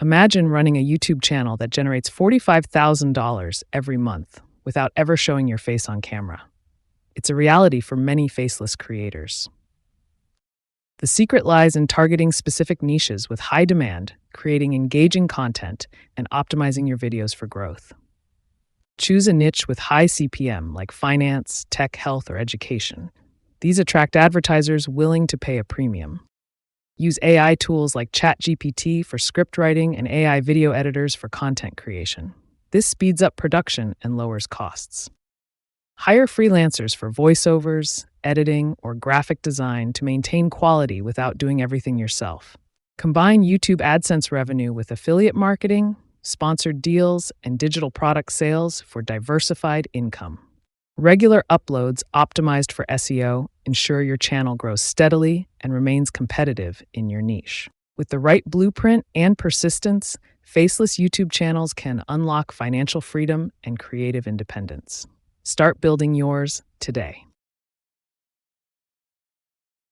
Imagine running a YouTube channel that generates $45,000 every month without ever showing your face on camera. It's a reality for many faceless creators. The secret lies in targeting specific niches with high demand, creating engaging content, and optimizing your videos for growth. Choose a niche with high CPM like finance, tech, health, or education. These attract advertisers willing to pay a premium. Use AI tools like ChatGPT for script writing and AI video editors for content creation. This speeds up production and lowers costs. Hire freelancers for voiceovers, editing, or graphic design to maintain quality without doing everything yourself. Combine YouTube AdSense revenue with affiliate marketing, sponsored deals, and digital product sales for diversified income. Regular uploads optimized for SEO ensure your channel grows steadily and remains competitive in your niche. With the right blueprint and persistence, faceless YouTube channels can unlock financial freedom and creative independence. Start building yours today.